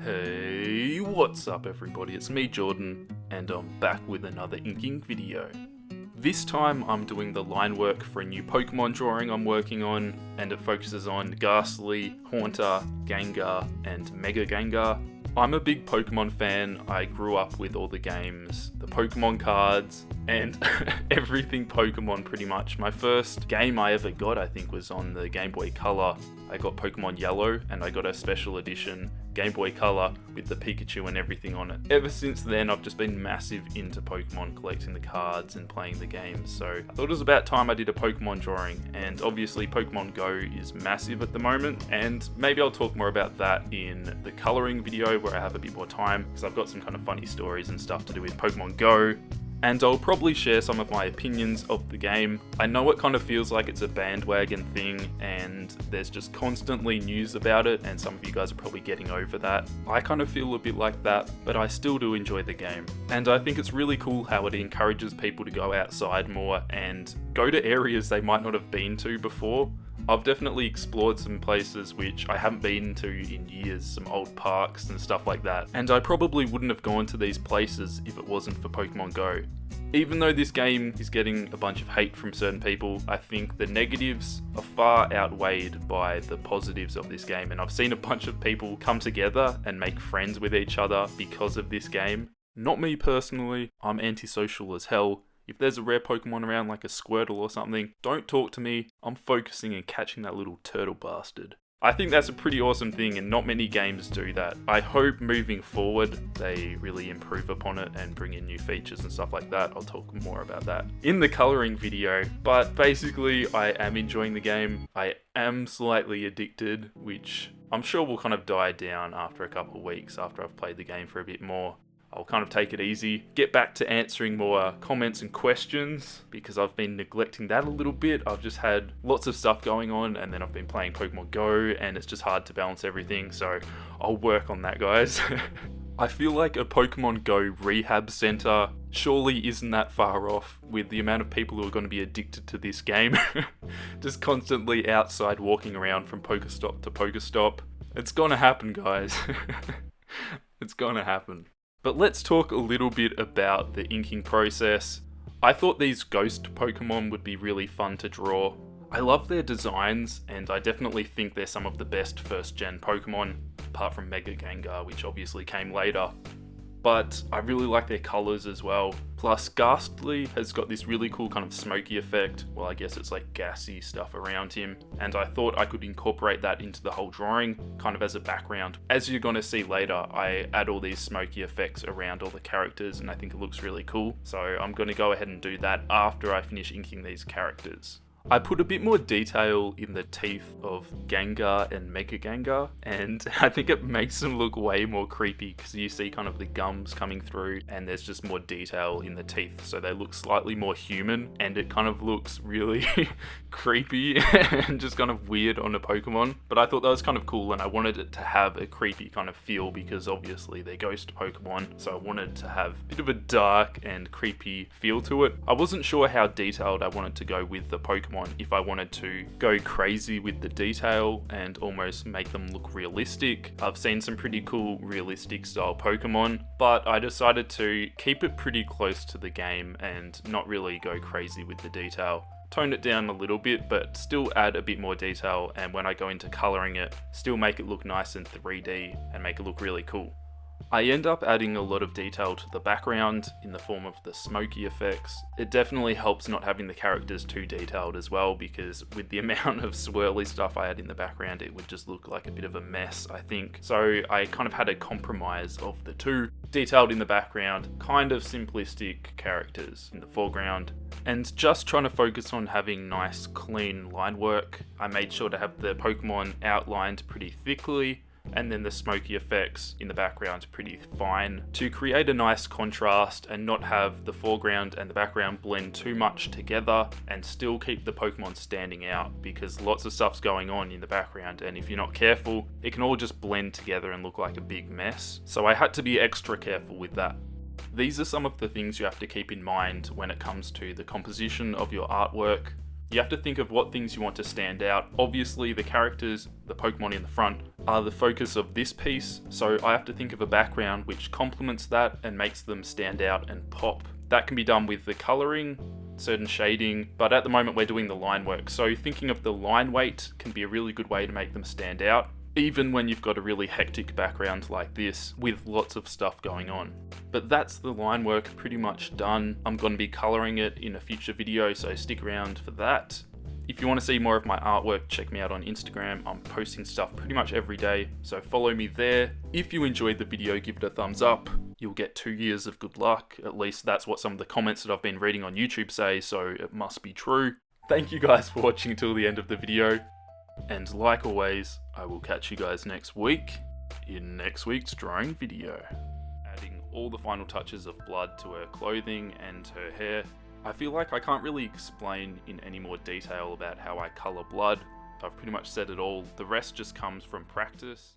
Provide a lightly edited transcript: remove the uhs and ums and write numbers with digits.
Hey, what's up everybody? It's me, Jordan, and I'm back with another inking video. This time I'm doing the line work for a new Pokemon drawing I'm working on, and it focuses on Gastly, Haunter, Gengar, and Mega Gengar. I'm a big Pokemon fan. I grew up with all the games, the Pokemon cards, and everything Pokemon pretty much. My first game I ever got, I think, was on the Game Boy Color. I got Pokemon Yellow, and I got a special edition Game Boy Color with the Pikachu and everything on it. Ever since then, I've just been massive into Pokemon, collecting the cards and playing the games. So I thought it was about time I did a Pokemon drawing, and obviously Pokemon Go is massive at the moment, and maybe I'll talk more about that in the coloring video where I have a bit more time, because I've got some kind of funny stories and stuff to do with Pokemon Go. And I'll probably share some of my opinions of the game. I know it kind of feels like it's a bandwagon thing and there's just constantly news about it, and some of you guys are probably getting over that. I kind of feel a bit like that, but I still do enjoy the game. And I think it's really cool how it encourages people to go outside more and go to areas they might not have been to before. I've definitely explored some places which I haven't been to in years, some old parks and stuff like that, and I probably wouldn't have gone to these places if it wasn't for Pokemon Go. Even though this game is getting a bunch of hate from certain people, I think the negatives are far outweighed by the positives of this game, and I've seen a bunch of people come together and make friends with each other because of this game. Not me personally, I'm antisocial as hell. If there's a rare Pokemon around like a Squirtle or something, don't talk to me. I'm focusing and catching that little turtle bastard. I think that's a pretty awesome thing, and not many games do that. I hope moving forward they really improve upon it and bring in new features and stuff like that. I'll talk more about that in the coloring video. But basically, I am enjoying the game. I am slightly addicted, which I'm sure will kind of die down after a couple of weeks after I've played the game for a bit more. I'll kind of take it easy, get back to answering more comments and questions, because I've been neglecting that a little bit. I've just had lots of stuff going on, and then I've been playing Pokemon Go, and it's just hard to balance everything, so I'll work on that, guys. I feel like a Pokemon Go rehab center surely isn't that far off with the amount of people who are going to be addicted to this game. Just constantly outside walking around from Pokestop to Pokestop. It's gonna happen, guys. It's gonna happen. But let's talk a little bit about the inking process. I thought these ghost Pokemon would be really fun to draw. I love their designs, and I definitely think they're some of the best first gen Pokemon, apart from Mega Gengar, which obviously came later. But I really like their colours as well. Plus, Gastly has got this really cool kind of smoky effect. Well, I guess it's like gassy stuff around him. And I thought I could incorporate that into the whole drawing, kind of as a background. As you're gonna see later, I add all these smoky effects around all the characters, and I think it looks really cool. So I'm gonna go ahead and do that after I finish inking these characters. I put a bit more detail in the teeth of Gengar and Mega Gengar, and I think it makes them look way more creepy because you see kind of the gums coming through, and there's just more detail in the teeth, so they look slightly more human, and it kind of looks really creepy and just kind of weird on a Pokemon. But I thought that was kind of cool, and I wanted it to have a creepy kind of feel because obviously they're ghost Pokemon, so I wanted to have a bit of a dark and creepy feel to it. I wasn't sure how detailed I wanted to go with the Pokemon, if I wanted to go crazy with the detail and almost make them look realistic. I've seen some pretty cool realistic style Pokemon, but I decided to keep it pretty close to the game and not really go crazy with the detail. Tone it down a little bit, but still add a bit more detail, and when I go into coloring it, still make it look nice and 3D and make it look really cool. I end up adding a lot of detail to the background in the form of the smoky effects. It definitely helps not having the characters too detailed as well, because with the amount of swirly stuff I had in the background, it would just look like a bit of a mess, I think. So I kind of had a compromise of the two. Detailed in the background, kind of simplistic characters in the foreground, and just trying to focus on having nice, clean line work. I made sure to have the Pokemon outlined pretty thickly, and then the smoky effects in the background pretty fine to create a nice contrast and not have the foreground and the background blend too much together and still keep the Pokemon standing out, because lots of stuff's going on in the background, and if you're not careful, it can all just blend together and look like a big mess. So I had to be extra careful with that. These are some of the things you have to keep in mind when it comes to the composition of your artwork. You have to think of what things you want to stand out. Obviously, the characters, the Pokemon in the front, are the focus of this piece, so I have to think of a background which complements that and makes them stand out and pop. That can be done with the colouring, certain shading, but at the moment we're doing the line work, so thinking of the line weight can be a really good way to make them stand out, even when you've got a really hectic background like this with lots of stuff going on. But that's the line work pretty much done. I'm going to be colouring it in a future video, so stick around for that. If you want to see more of my artwork, check me out on Instagram. I'm posting stuff pretty much every day, so follow me there. If you enjoyed the video, give it a thumbs up. You'll get 2 years of good luck. At least that's what some of the comments that I've been reading on YouTube say, so it must be true. Thank you guys for watching until the end of the video. And like always, I will catch you guys next week in next week's drawing video. Adding all the final touches of blood to her clothing and her hair. I feel like I can't really explain in any more detail about how I colour blood. I've pretty much said it all. The rest just comes from practice.